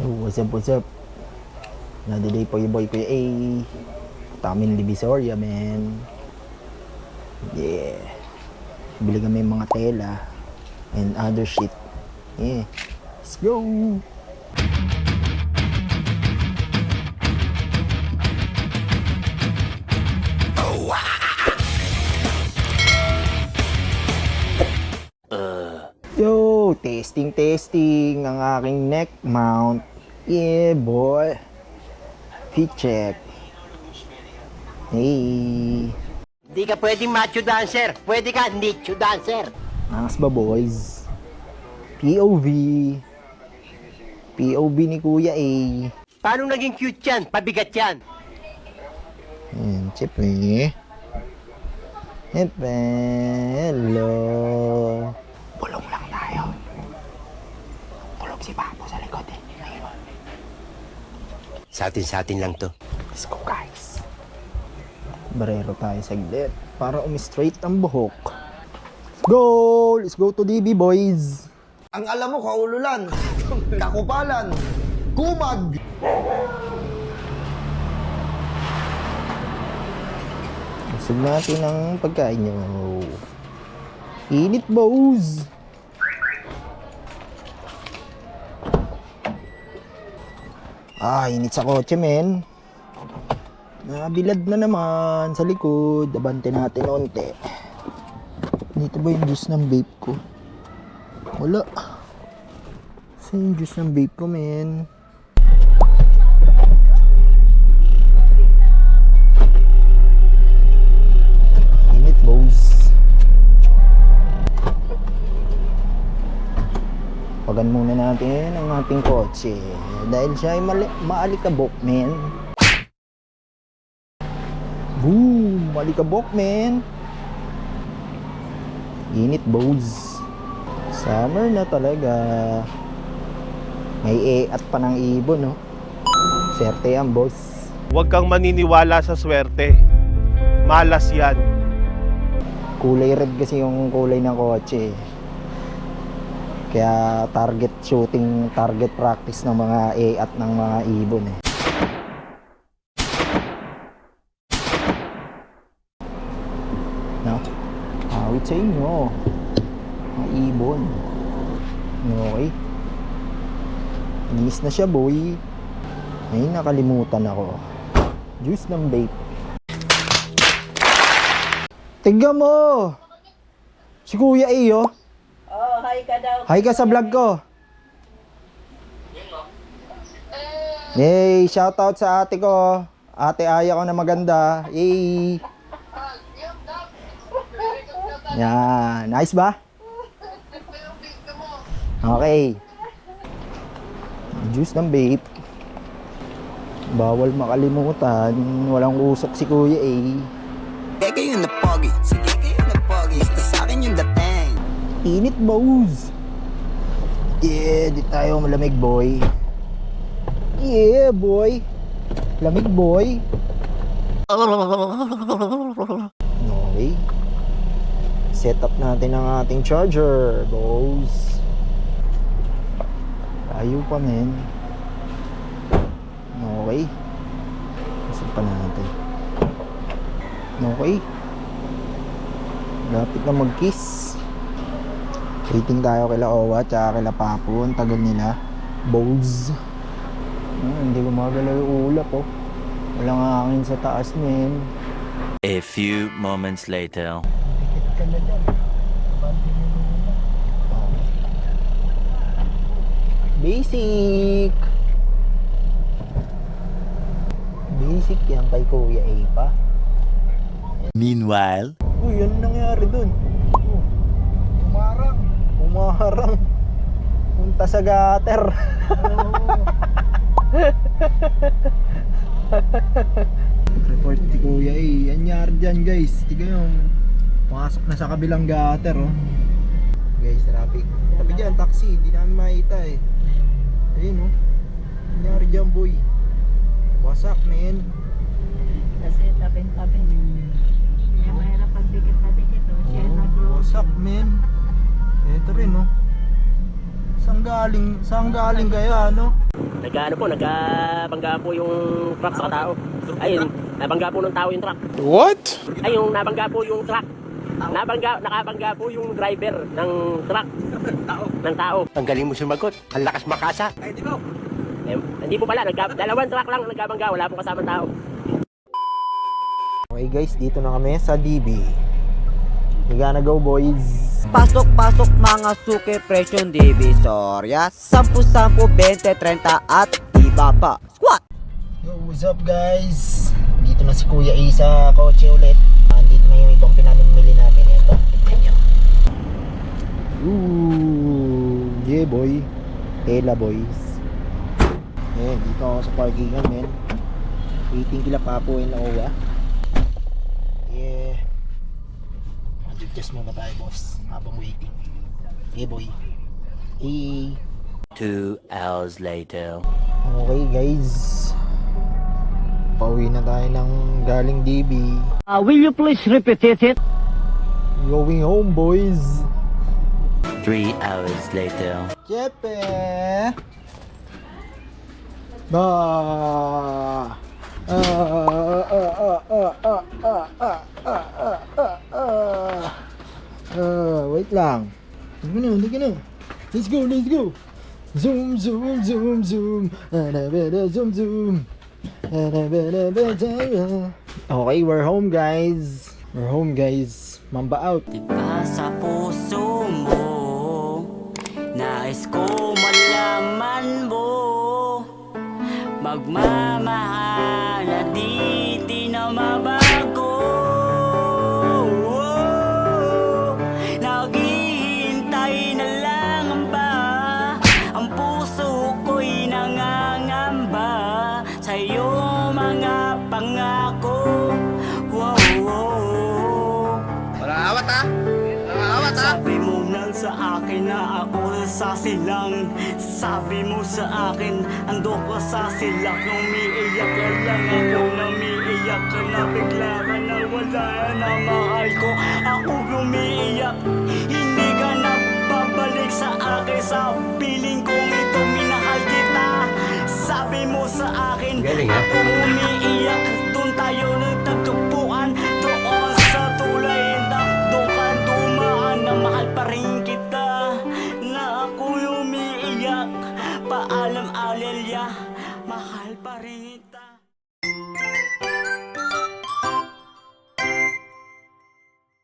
What's up, what's up? Nadiday po yung boy ko A. Tamin Divisoria, man. Yeah. Bili kami mga tela and other shit. Yeah. Let's go! Yo, testing ang aking neck mount. Yeah, boy. Fit check. Hey. Hindi ka pwedeng macho dancer. Pwede ka nicho dancer. Angas ba, boys? POV. POV ni Kuya A. Paano naging cute yan? Pabigat yan. Ayan, siyempre. Siyempre. Hello. Bulong lang tayo. Tulog si Papo sa likod eh. Ngayon. Sa atin lang to. Let's go, guys. Barero tayo saglit para umi-straight ang buhok. Let's go! Let's go to DB, boys. Ang alam mo, kaululan, kakupalan, kumag. Busog natin ang pagkain nyo. Init, bows. Init sa kotse, men. Nabilad na naman sa likod. Abante natin onte. Dito ba yung juice ng vape ko? Wala. Saan yung juice ng vape ko, men? Init, bows. Pagan muna natin ang ating kotse. Dahil siya ay maalikabok, men. Boom! Maalikabok, men. Init, bows. Summer na talaga. May at pa ng ibon, no? Swerte yan, boss. Huwag kang maniniwala sa swerte. Malas yan. Kulay red kasi yung kulay ng kotse. Kaya target shooting, target practice ng mga at ng mga ibon eh. No? Awit sa inyo. Mga ibon. Okay. Inis na siya, boy. Ay, nakalimutan ako. Juice ng vape. Tignan mo! Si Kuya A, oh. Oh, hi ka daw. Hi ka sa vlog ko. Yay! Shoutout sa ate ko. Ate Aya ko na maganda. Yay! Yan. Nice ba? Okay. Juice ng vape. Bawal makalimutan. Walang usok si Kuya A. Kaya yung napogi, sige kayo napogi. Basta sa akin yung dating. Init, bows. Yeah, di tayo malamig, boy. Yeah, boy. Lamig, boy. Okay. Set up natin ang ating charger, bows. Tayo pa, men. Okay. Set pa natin. Okay. Lapit na mag-kiss. Waiting tayo kila Owa tsaka kila Papo. Ang tagal nila. Bowls. Hindi gumagalaw yung ulap, oh. Walang hangin sa taas, men. A few moments later. Dikit ka na dyan. Abante mo muna. Basic. Basic yan kay Kuya A pa. Meanwhile, Uy, ano nangyari dun? Umarang. Umarang. Punta sa gutter. Report si Kuya A. Anyari dyan, guys. Tignan yung pasok na sa kabilang gutter, oh. Guys, traffic. Tabi dyan, taxi. Hindi namin makita eh. Ayun, oh. Anyari dyan, boy. Wasak, man. Kasi tabi-tabi. Kaya mahirap pagdikit na dikit. Siya Oh, nag-roll. wasak, man. Ito rin, oh. Saan Saan galing kaya, ano? Nagabangga po yung truck sa tao. Ayun, nabangga po ng tao yung truck. What? Ay, yung nabangga po yung truck. Nakabangga po yung driver ng truck. Ng tao. Ang galing mo sumagot. Ang lakas makasa. Ay, di po. Hindi po pala. Dalawang truck lang nagkabangga. Wala pong kasamang tao. Okay guys, dito na kami sa DB. We gonna go, boys. Pasok-pasok mga suki presyon divisorya 10-10, 20-30 at iba pa. Squat! Yo, what's up guys? Dito na si Kuya A sa kotse ulit. Andito na yung ibang pinamimili namin. Ito, tignan nyo. Ooh, yeah boy. Hela boys. Eh, dito ako sa parkingan, men. Waiting kila Papo and Owa. Yeah. Adjust muna tayo, boss, habang waiting. Yeah boy. Eh. 2 hours later. Okay guys, pauwi na tayo ng galing DB. Will you please repeat it? Going home, boys. 3 hours later. Chepe! Ba! Wait lang. Tignan na. Let's go. Zoom. Zoom. Okay, we're home guys. Mamba out. Diba sa puso mo, nais ko malaman mo, magmamahal na di na mabago. Naghihintay na lang ba, ang puso ko'y nangangamba sa'yo mga pangako. Sabi mo lang sa akin na ako sa silang. Sabi mo sa akin ando ka sa silak. Umiiyak ka lang ako, namiiyak ka na bigla ka na wala na mahal ko. Ako umiiyak, hindi ka na babalik sa akin. Sa piling kong ito minahal kita. Sabi mo sa akin ako umiiyak. Doon tayo nagtagpuan, doon sa tulay na doon ka dumaan. Na mahal pa rin kita, na ako'y umiiyak. Paalam alelya, mahal pa rin kita.